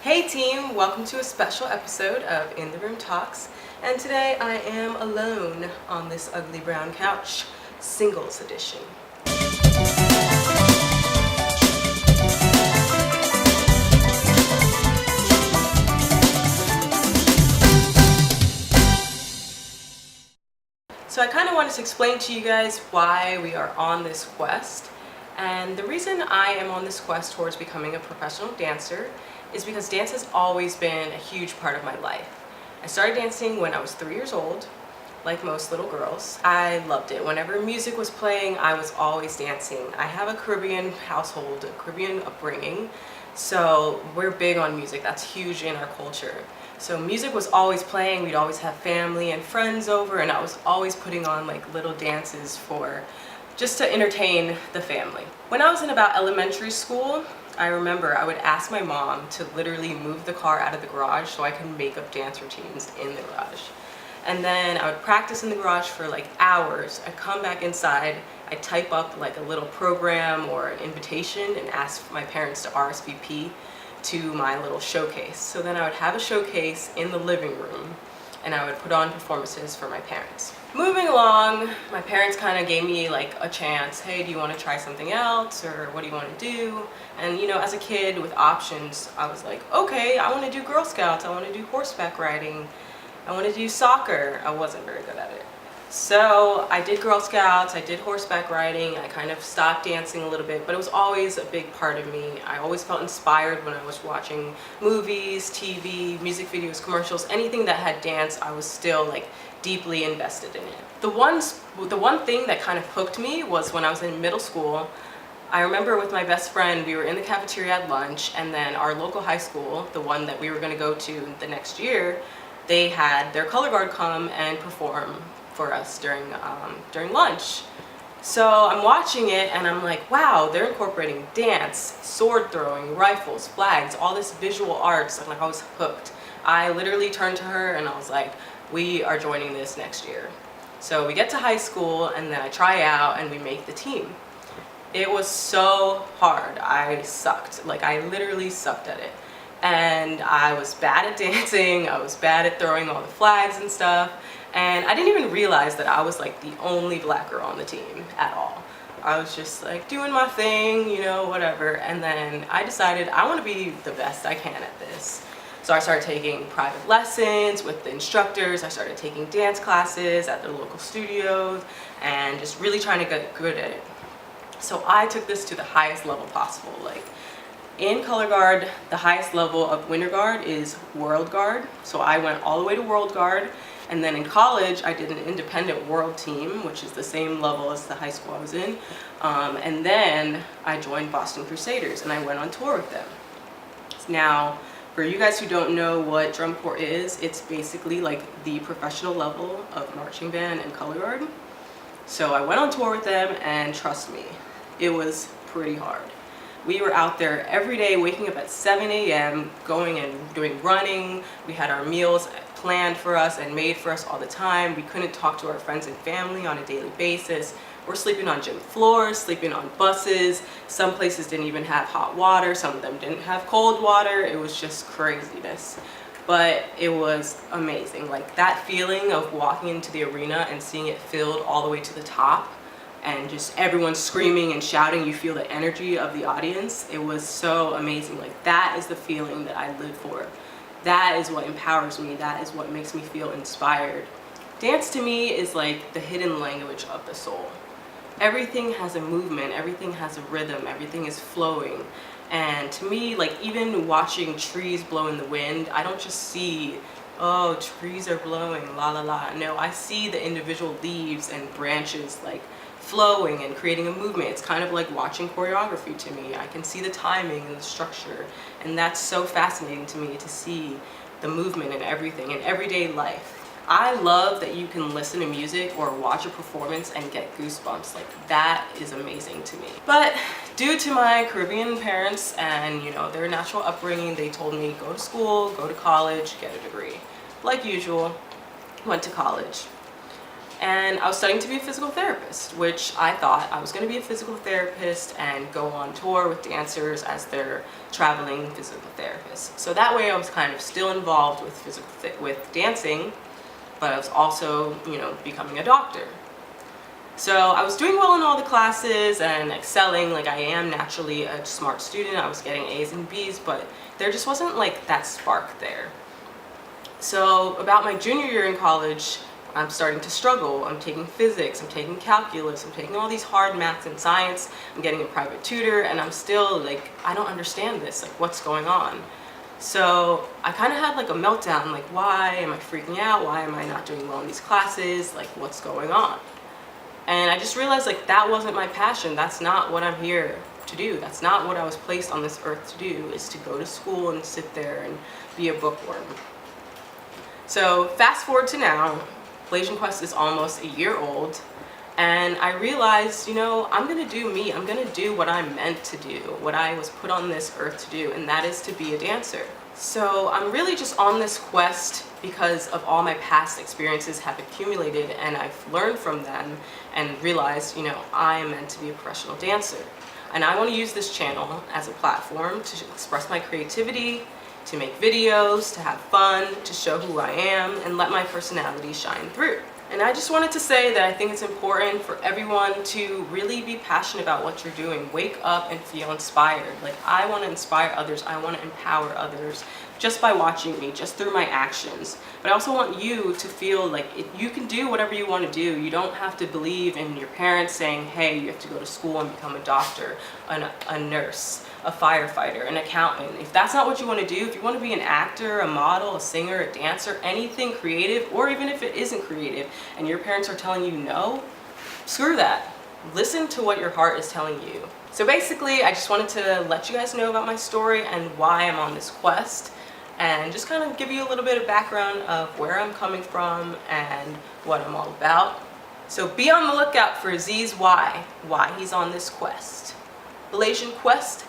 Hey team, welcome to a special episode of In the Room Talks, and today I am alone on this ugly brown couch, singles edition. So I kind of wanted to explain to you guys why we are on this quest, and the reason I am on this quest towards becoming a professional dancer is because dance has always been a huge part of my life. I started dancing when I was 3 years old, like most little girls. I loved it. Whenever music was playing, I was always dancing. I have a Caribbean household, a Caribbean upbringing, so we're big on music. That's huge in our culture. So music was always playing, we'd always have family and friends over, and I was always putting on like little dances for just to entertain the family. When I was in about elementary school, I remember I would ask my mom to literally move the car out of the garage so I could make up dance routines in the garage. And then I would practice in the garage for like hours. I'd come back inside, I'd type up like a little program or an invitation and ask my parents to RSVP to my little showcase. So then I would have a showcase in the living room and I would put on performances for my parents. Moving along, my parents kind of gave me like a chance. Hey, do you want to try something else, or what do you want to do? And you know, as a kid with options, I was like, okay, I want to do Girl Scouts, I want to do horseback riding, I want to do soccer. I wasn't very good at it. So I did Girl Scouts, I did horseback riding, I kind of stopped dancing a little bit, but it was always a big part of me. I always felt inspired when I was watching movies, TV, music videos, commercials, anything that had dance, I was still like deeply invested in it. The one thing that kind of hooked me was when I was in middle school. I remember with my best friend, we were in the cafeteria at lunch, and then our local high school, the one that we were going to go to the next year, they had their color guard come and perform for us during lunch. So I'm watching it and I'm like, wow, they're incorporating dance, sword throwing, rifles, flags, all this visual arts. Like I was hooked. I literally turned to her and I was like, we are joining this next year. So we get to high school and then I try out and we make the team. It was so hard. I sucked. Like I literally sucked at it. And I was bad at dancing, I was bad at throwing all the flags and stuff, and I didn't even realize that I was like the only black girl on the team at all. I was just like doing my thing, you know, whatever, and then I decided I want to be the best I can at this. So I started taking private lessons with the instructors, I started taking dance classes at the local studios, and just really trying to get good at it. So I took this to the highest level possible. Like, in color guard, the highest level of winter guard is world guard. So I went all the way to world guard. And then in college, I did an independent world team, which is the same level as the high school I was in. And then I joined Boston Crusaders and I went on tour with them. Now, for you guys who don't know what drum corps is, it's basically like the professional level of marching band and color guard. So I went on tour with them, and trust me, it was pretty hard. We were out there every day, waking up at 7 a.m., going and doing running. We had our meals planned for us and made for us all the time. We couldn't talk to our friends and family on a daily basis. We're sleeping on gym floors, sleeping on buses. Some places didn't even have hot water. Some of them didn't have cold water. It was just craziness. But it was amazing. Like that feeling of walking into the arena and seeing it filled all the way to the top, and just everyone screaming and shouting, you feel the energy of the audience. It was so amazing. Like that is the feeling that I live for. That is what empowers me. That is what makes me feel inspired. Dance to me is like the hidden language of the soul. Everything has a movement, everything has a rhythm, everything is flowing. And to me, like even watching trees blow in the wind, I don't just see, oh, trees are blowing, la la la. No, I see the individual leaves and branches like flowing and creating a movement. It's kind of like watching choreography to me. I can see the timing and the structure, and that's so fascinating to me to see the movement and everything in everyday life. I love that you can listen to music or watch a performance and get goosebumps. Like that is amazing to me. But due to my Caribbean parents and you know their natural upbringing, they told me go to school, go to college, get a degree. Like usual, went to college. And I was studying to be a physical therapist, which I thought I was going to be a physical therapist and go on tour with dancers as their traveling physical therapist. So that way I was kind of still involved with dancing, but I was also, becoming a doctor. So I was doing well in all the classes and excelling, like I am naturally a smart student. I was getting A's and B's, but there just wasn't like that spark there. So about my junior year in college, I'm starting to struggle. I'm taking physics, I'm taking calculus, I'm taking all these hard maths and science, I'm getting a private tutor, and I'm still like, I don't understand this, like what's going on? So I kind of had like a meltdown, like why am I freaking out? Why am I not doing well in these classes? Like what's going on? And I just realized like that wasn't my passion. That's not what I'm here to do. That's not what I was placed on this earth to do, is to go to school and sit there and be a bookworm. So fast forward to now, Blasian Quest is almost a year old, and I realized, I'm gonna do me. I'm gonna do what I'm meant to do, what I was put on this earth to do, and that is to be a dancer. So I'm really just on this quest because of all my past experiences have accumulated, and I've learned from them and realized, I am meant to be a professional dancer. And I want to use this channel as a platform to express my creativity, to make videos, to have fun, to show who I am, and let my personality shine through. And I just wanted to say that I think it's important for everyone to really be passionate about what you're doing. Wake up and feel inspired. Like, I want to inspire others. I want to empower others just by watching me, just through my actions. But I also want you to feel like you can do whatever you want to do. You don't have to believe in your parents saying, hey, you have to go to school and become a doctor, a nurse, a firefighter, an accountant. If that's not what you want to do, if you want to be an actor, a model, a singer, a dancer, anything creative, or even if it isn't creative and your parents are telling you no, screw that. Listen to what your heart is telling you. So basically, I just wanted to let you guys know about my story and why I'm on this quest, and just kind of give you a little bit of background of where I'm coming from and what I'm all about. So be on the lookout for Z's why he's on this quest. Blasian Quest